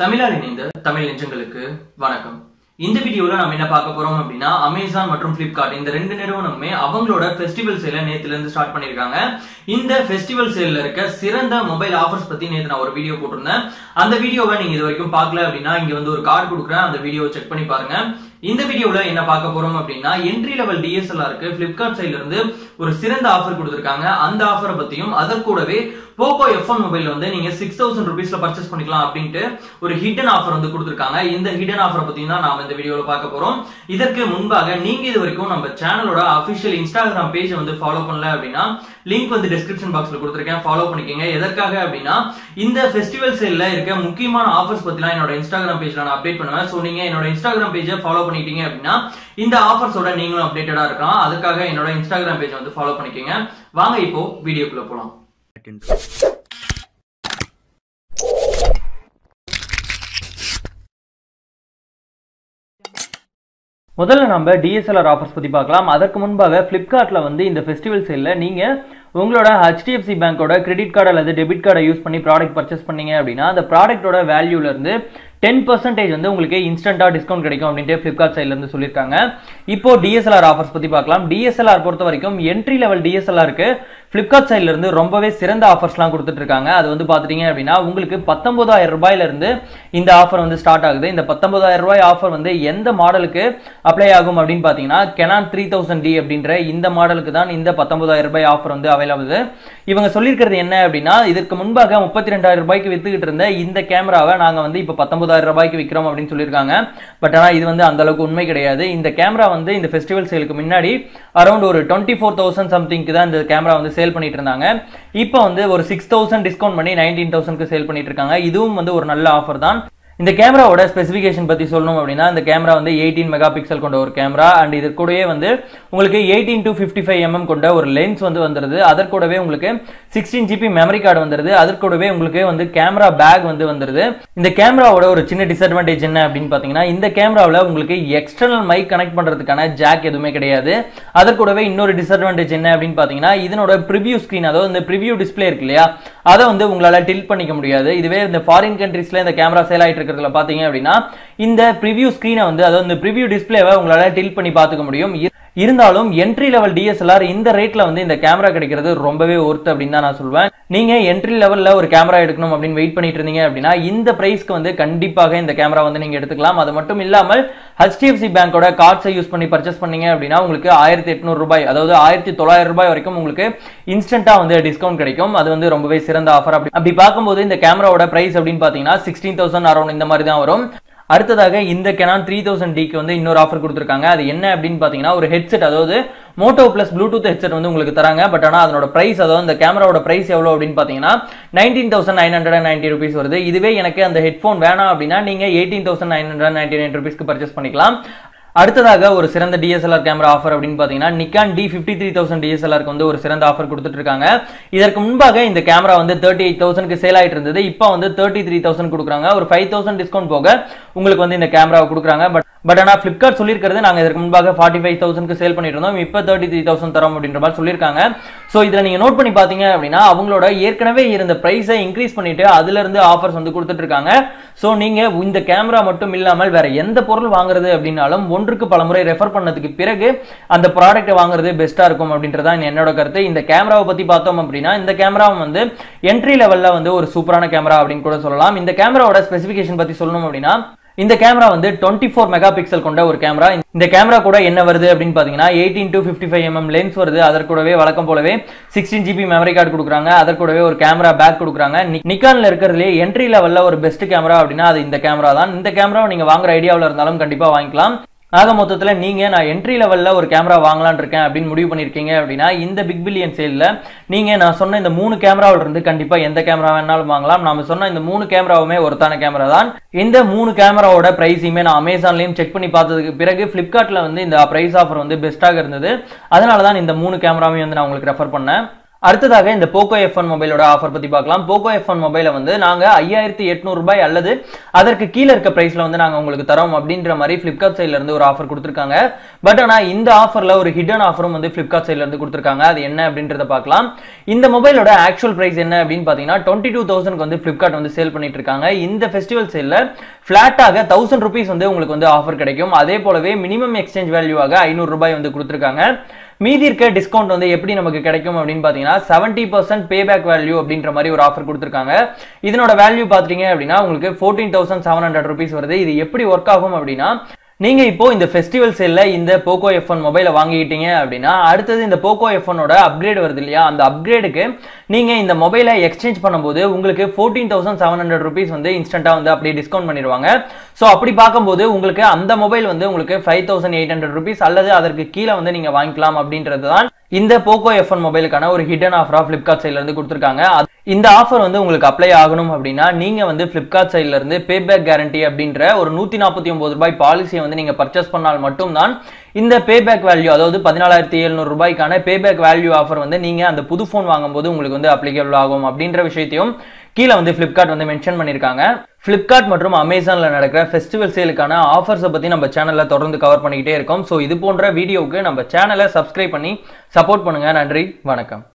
தமிழால் இணைந்த தமிழ் நெஞ்சங்களுக்கு வணக்கம். இந்த வீடியோல நாம என்ன பார்க்க போறோம் அப்படின்னா, அமேசான் மற்றும் பிளிப்கார்ட் இந்த ரெண்டு நிறுவனமுமே அவங்களோட ஃபெஸ்டிவல் சேல நேத்துல இருந்து ஸ்டார்ட் பண்ணிருக்காங்க. இந்த ஃபெஸ்டிவல் சேல்ல இருக்க சிறந்த மொபைல் ஆஃபர்ஸ் பத்தி நேத்து நான் ஒரு வீடியோ போட்டிருந்தேன். அந்த வீடியோவை நீங்க இது வரைக்கும் பார்க்கல அப்படின்னா இங்க வந்து ஒரு கார்டு கொடுக்குறேன், அந்த வீடியோவை செக் பண்ணி பாருங்க. இந்த வீடியோல என்ன பார்க்க போறோம் அப்படின்னா, என்ட்ரி லெவல் டிஎஸ்எல்ஆருக்கு பிளிப்கார்ட் சைடுல இருந்து ஒரு சிறந்த ஆஃபர் கொடுத்திருக்காங்க. அந்த ஆஃபரை பத்தியும் அதற்கூடவே போகோ F1 மொபைல் வந்து நீங்க 6000 ரூபீஸ்ல பர்ச்சேஸ் பண்ணிக்கலாம் அப்படின்ட்டு ஒரு ஹிடன் ஆஃபர் வந்து கொடுத்திருக்காங்க. இந்த ஹிடன் ஆஃபரை பத்தியும் தான் நாம இந்த வீடியோல பார்க்க போறோம். இதற்கு முன்பாக நீங்க இது வரைக்கும் நம்ம சேனலோட அபிஷியல் இன்ஸ்டாகிராம் பேஜ் வந்து ஃபாலோ பண்ணல அப்படின்னா லிங்க் வந்து டிஸ்கிரிப்ஷன் பாக்ஸ்ல கொடுத்திருக்கேன், ஃபாலோ பண்ணிக்கங்க. எதற்காக அப்படின்னா இந்த ஃபெஸ்டிவல் சேல்ல இருக்க முக்கியமான ஆஃபர்ஸ் பத்திலாம் என்னோட இன்ஸ்டாகிராம் பேஜ்ல நான் அப்டேட் பண்ணுவேன். சோ நீங்க என்னோட இன்ஸ்டாகிராம் பேஜை ஃபாலோ பண்ணிட்டீங்க அப்படின்னா இந்த ஆஃபர்ஸோட நீங்களும் அப்டேட்டடா இருக்கலாம். அதுக்காக என்னோட இன்ஸ்டாகிராம் பேஜ் வந்து ஃபாலோ பண்ணிக்கங்க. வாங்க இப்போ வீடியோக்குள்ள போலாம். முதல்ல நம்ம டிஎஸ்எல்ஆர் ஆஃபர்ஸ் பத்தி பார்க்கலாம். அதற்கு முன்பாக பிளிப்கார்ட்ல வந்து இந்த ஃபெஸ்டிவல் சேல்ல நீங்க உங்களோட HDFC பேங்கோட கிரெடிட் கார்டு அல்லது டெபிட் கார்டை யூஸ் பண்ணி ப்ராடக்ட் பர்ச்சேஸ் பண்ணீங்க அப்படின்னா அந்த ப்ராடக்ட்டோட வேல்யூல இருந்து 10% வந்து உங்களுக்கு இன்ஸ்டன்டா டிஸ்கவுண்ட் கிடைக்கும் அப்படின்ட்டு பிளிப்கார்ட் சைட்ல இருந்து சொல்லியிருக்காங்க. இப்போ டிஎஸ்எல்ஆர் ஆஃபர்ஸ் பத்தி பார்க்கலாம். டிஎஸ்எல்ஆர் பொறுத்த வரைக்கும் என்ட்ரி லெவல் டிஎஸ்எல்ஆருக்கு பிளிப்கார்ட் சைட்ல இருந்து ரொம்பவே சிறந்த ஆஃபர்ஸ்லாம் கொடுத்துட்டு இருக்காங்க. அது வந்து பாத்துட்டீங்க அப்படின்னா உங்களுக்கு 19000 ரூபாயில இருந்து இந்த ஆஃபர் வந்து ஸ்டார்ட் ஆகுது. இந்த 19000 ரூபாய் ஆஃபர் வந்து எந்த மாடலுக்கு அப்ளை ஆகும் அப்படின்னு பாத்தீங்கன்னா Canon 3000D அப்படின்ற இந்த மாடலுக்கு தான் இந்த 19000 ரூபாய் ஆஃபர் வந்து அவைலபிள். இவங்க சொல்லியிருக்கிறது என்ன அப்படின்னா, இதற்கு முன்பாக 32000 ரூபாய்க்கு வித்துக்கிட்டு இருந்த இந்த கேமராவை நாங்க வந்து இப்ப 19000 ரூபாய்க்கு விற்கிறோம் அப்படின்னு சொல்லியிருக்காங்க. பட் ஆனா இது வந்து அந்த அளவுக்கு உண்மை கிடையாது. இந்த கேமரா வந்து இந்த ஃபெஸ்டிவல் சேலுக்கு முன்னாடி அரௌண்ட் ஒரு 24000 சம்திங்க்கு தான் இந்த கேமரா வந்து சேல் பண்ணிட்டு இருந்தாங்க. இப்போ வந்து ஒரு 6000 டிஸ்கவுண்ட் பண்ணி 19000க்கு சேல் பண்ணிட்டு இருக்காங்க. இதுவும் வந்து ஒரு நல்ல ஆஃபர் தான். இந்த கேமராவோட ஸ்பெசிஃபிகேஷன் பத்தி சொல்லணும் அப்படின்னா, இந்த கேமரா வந்து 18 மெகா பிக்சல் கொண்ட ஒரு கேமரா அண்ட் இது கூடவே வந்து உங்களுக்கு 18 to 55 mm கொண்ட ஒரு லென்ஸ் வந்து வந்துருது. அதற்கூடவே உங்களுக்கு 16 GB மெமரி கார்டு வந்துருது. அதற்கூடவே உங்களுக்கு வந்து கேமரா பேக் வந்து வந்துருது. இந்த கேமராவோட ஒரு சின்ன டிஸ்அட்வான்டேஜ் என்ன அப்படின்னு பாத்தீங்கன்னா, இந்த கேமராவில் உங்களுக்கு எக்ஸ்டர்னல் மைக் கனெக்ட் பண்றதுக்கான ஜாக் எதுவுமே கிடையாது. அதற்கூடவே இன்னொரு டிஸ்அட்வான்டேஜ் என்ன அப்படின்னு பாத்தீங்கன்னா, இதனோட ப்ரிவியூ ஸ்கிரீன், அதாவது இந்த ப்ரிவியூ டிஸ்பிளே இருக்கு இல்லையா, அதை வந்து உங்களால டில்ட் பண்ணிக்க முடியாது. இதுவே இந்த ஃபாரின் கண்ட்ரீஸ்ல இந்த கேமரா சேல் ஆயிட்டு இருக்கிறதுல பாத்தீங்க அப்படின்னா இந்த ப்ரிவியூ ஸ்கிரீனை வந்து, அதாவது இந்த ப்ரிவியூ டிஸ்பிளேவை உங்களால டில்ட் பண்ணி பாத்துக்க முடியும். இருந்தாலும் என்ட்ரி லெவல் டிஎஸ்எல்ஆர் இந்த ரேட்ல வந்து இந்த கேமரா கிடைக்கிறது ரொம்பவே ஒர்த் அப்படின்னு தான் நான் சொல்வேன். நீங்க என்ட்ரி லெவல்ல ஒரு கேமரா எடுக்கணும் அப்படின்னு வெயிட் பண்ணிட்டு இருந்தீங்க அப்படின்னா இந்த பிரைஸ்க்கு வந்து கண்டிப்பாக இந்த கேமரா வந்து நீங்க எடுத்துக்கலாம். அது மட்டும் இல்லாமல் HDFC பேங்கோட கார்ட்ஸை யூஸ் பண்ணி பர்ச்சேஸ் பண்ணீங்க அப்படின்னா உங்களுக்கு 1800 ரூபாய், அதாவது 1900 ரூபாய் வரைக்கும் உங்களுக்கு இன்ஸ்டன்டா வந்து டிஸ்கவுண்ட் கிடைக்கும். அது வந்து ரொம்பவே சிறந்த ஆஃபர். அப்படி பார்க்கும்போது இந்த கேமராவோட பிரைஸ் அப்படின்னு பாத்தீங்கன்னா 16000 அரௌண்ட் இந்த மாதிரி தான் வரும். அடுத்ததாக இந்த Canon 3000Dக்கு வந்து இன்னொரு ஆஃபர் கொடுத்திருக்காங்க. அது என்ன அப்படின்னு பாத்தீங்கன்னா ஒரு ஹெட்செட், அதாவது மோட்டோ பிளஸ் ப்ளூடூத் ஹெட்செட் வந்து உங்களுக்கு தராங்க. பட் ஆனா அதனோட பிரைஸ், அதாவது இந்த கேமராவோட பிரைஸ் எவ்வளவு அப்படின்னு பாத்தீங்கன்னா 19990 ரூபீஸ் வருது. இதுவே எனக்கு அந்த ஹெட்போன் வேணாம் அப்படின்னா நீங்க 18999 ரூபீஸ்க்கு பர்ச்சேஸ் பண்ணிக்கலாம். அடுத்ததாக ஒரு சிறந்த டிஎஸ்எல்ஆர் கேமரா ஆஃபர் அப்படின்னு பாத்தீங்கன்னா Nikon D53,000 டிஎஸ்எல்ஆருக்கு வந்து ஒரு சிறந்த ஆஃபர் கொடுத்துட்டு இருக்காங்க. இதற்கு முன்பாக இந்த கேமரா வந்து 38,000க்கு சேல் ஆயிட்டு இருந்தது. இப்போ வந்து 33,000 கொடுக்குறாங்க. ஒரு 5000 டிஸ்கவுண்ட் போக உங்களுக்கு வந்து இந்த கேமராவை கொடுக்குறாங்க. பட் ஆனா பிளிப்கார்ட் சொல்லியிருக்கிறது நாங்க இதற்கு முன்பாக 45,000க்கு சேல் பண்ணிட்டு இருந்தோம், இப்போ 33,000 தரோம் அப்படின்ற மாதிரி சொல்லியிருக்காங்க. சோ இதுல நீங்க நோட் பண்ணி பாத்தீங்க அப்படின்னா அவங்களோட ஏற்கனவே இருந்த பிரைஸை இன்க்ரீஸ் பண்ணிட்டு அதுல இருந்து ஆஃபர்ஸ் வந்து கொடுத்துட்டு இருக்காங்க. சோ நீங்க இந்த கேமரா மட்டும் இல்லாமல் வேற எந்த பொருள் வாங்குறது அப்படின்னாலும் ஒன்றுக்கு பல முறை ரெஃபர் பண்ணதுக்கு பிறகு அந்த ப்ராடக்ட் வாங்குறது பெஸ்டா இருக்கும் அப்படின்றதா என்னோட கருத்து. இந்த கேமராவை பத்தி பார்த்தோம் அப்படின்னா இந்த கேமரா வந்து என்ட்ரி லெவல்ல வந்து ஒரு சூப்பரான கேமரா அப்படின்னு கூட சொல்லலாம். இந்த கேமராவோட ஸ்பெசிஃபிகேஷன் பத்தி சொல்லணும் அப்படின்னா இந்த கேமரா வந்து 24 மெகா பிக்சல் கொண்ட ஒரு கேமரா. இந்த கேமரா கூட என்ன வருது அப்படின்னு பாத்தீங்கன்னா 18 to 55 mm லென்ஸ் வருது. அதற்கூடவே வழக்கம் போலவே 16 GB மெமரி கார்டு கொடுக்குறாங்க. அதற்கூடவே ஒரு கேமரா பேக் கொடுக்குறாங்க. நிக்கான்ல இருக்கிறதுலே என்ட்ரி லெவல்ல ஒரு பெஸ்ட் கேமரா அப்படின்னா அது இந்த கேமரா தான். இந்த கேமராவை நீங்க வாங்குற ஐடியாவில் இருந்தாலும் கண்டிப்பா வாங்கிக்கலாம். ஆக மொத்தத்துல நீங்க நான் என்ட்ரி லெவல்ல ஒரு கேமரா வாங்கலாம்னு இருக்கேன் அப்படின்னு முடிவு பண்ணிருக்கீங்க அப்படின்னா இந்த பிக் பில்லியன் சேல்ல நீங்க நான் சொன்ன இந்த 3 கேமராவில இருந்து கண்டிப்பா எந்த கேமரா வேணாலும் வாங்கலாம். நாம சொன்ன இந்த 3 கேமராவுமே ஒருத்தான கேமரா தான். இந்த 3 கேமராவோட பிரைஸையுமே நான் அமேசான்லயும் செக் பண்ணி பார்த்ததுக்கு பிறகு பிளிப்கார்ட்ல வந்து இந்த பிரைஸ் ஆஃபர் வந்து பெஸ்ட்டாக இருந்தது. அதனாலதான் இந்த 3 கேமராவையும் வந்து நான் உங்களுக்கு ரெஃபர் பண்ணேன். அடுத்ததாக இந்த போக்கோ F1 மொபைலோட ஆஃபர் பத்தி பார்க்கலாம். போக்கோ F1 மொபைலை வந்து நாங்க 5800 ரூபாய் அல்லது அதற்கு கீழே இருக்க பிரைஸ்ல வந்து நாங்க உங்களுக்கு தரோம் அப்படின்ற மாதிரி பிளிப்கார்ட் சைட்ல இருந்து ஒரு ஆஃபர் கொடுத்திருக்காங்க. பட் ஆனா இந்த ஆஃபர்ல ஒரு ஹிடன் ஆஃபரும் வந்து பிளிப்கார்ட் சைட்ல இருந்து கொடுத்திருக்காங்க. அது என்ன அப்படின்றத பார்க்கலாம். இந்த மொபைலோட ஆக்சுவல் பிரைஸ் என்ன அப்படின்னு பாத்தீங்கன்னா 22,000 வந்து பிளிப்கார்ட் வந்து சேல் பண்ணிட்டு இருக்காங்க. இந்த ஃபெஸ்டிவல் சேல்ல பிளாட்டாக 1000 ரூபீஸ் வந்து உங்களுக்கு வந்து ஆஃபர் கிடைக்கும். அதே போலவே மினிமம் எக்ஸ்சேஞ்ச் வேல்யூவாக 500 ரூபாய் வந்து கொடுத்திருக்காங்க. மீதி இருக்க டிஸ்கவுண்ட் வந்து எப்படி நமக்கு கிடைக்கும் அப்படின்னு பாத்தீங்கன்னா 70% பேபேக் வேல்யூ அப்படின்ற மாதிரி ஒரு ஆஃபர் கொடுத்திருக்காங்க. இதனோட வேல்யூ பாத்தீங்க அப்படின்னா உங்களுக்கு 14,700 ரூபீஸ் வருது. இது எப்படி ஒர்க் ஆகும் அப்படின்னா நீங்க இப்போ இந்த ஃபெஸ்டிவல் சேல்ல இந்த போக்கோ F1 மொபைலை வாங்கிட்டீங்க அப்படின்னா அடுத்தது இந்த போக்கோ F1 ஓட அப்கிரேட் வருது இல்லையா, அந்த அப்கிரேடுக்கு நீங்க இந்த மொபைலை எக்ஸ்சேஞ்ச் பண்ணும்போது உங்களுக்கு 14,700 ரூபீஸ் வந்து இன்ஸ்டன்டா வந்து அப்படியே டிஸ்கவுண்ட் பண்ணிடுவாங்க. சோ அப்படி பார்க்கும்போது உங்களுக்கு அந்த மொபைல் வந்து உங்களுக்கு 5,800 ரூபீஸ் அல்லது அதற்கு கீழே வந்து நீங்க வாங்கிக்கலாம் அப்படின்றது தான் இந்த போக்கோ F1 மொபைலுக்கான ஒரு ஹிடன் ஆஃபரா பிளிப்கார்ட் சைட்ல இருந்து கொடுத்திருக்காங்க. இந்த ஆஃபர் வந்து உங்களுக்கு அப்ளை ஆகணும் அப்படின்னா நீங்க வந்து பிளிப்கார்ட் சைட்ல இருந்து பேபேக் கேரண்டி அப்படின்ற ஒரு 149 ரூபாய் பாலிசியை வந்து நீங்க பர்ச்சேஸ் பண்ணால் மட்டும்தான் இந்த பேபேக் வேல்யூ, அதாவது 14,700 ரூபாய்க்கான பேபேக் வேல்யூ ஆஃபர் வந்து நீங்க அந்த புது போன் வாங்கும்போது உங்களுக்கு வந்து அப்ளிகபிள் ஆகும் அப்படின்ற விஷயத்தையும் கீழே வந்து பிளிப்கார்ட் வந்து மென்ஷன் பண்ணிருக்காங்க. பிளிப்கார்ட் மற்றும் அமேசான்ல நடக்கிற ஃபெஸ்டிவல் சேலுக்கான ஆஃபர்ஸை பத்தி நம்ம சேனல்ல தொடர்ந்து கவர் பண்ணிக்கிட்டே இருக்கோம். ஸோ இது போன்ற வீடியோவுக்கு நம்ம சேனலை சப்ஸ்கிரைப் பண்ணி சப்போர்ட் பண்ணுங்க. நன்றி, வணக்கம்.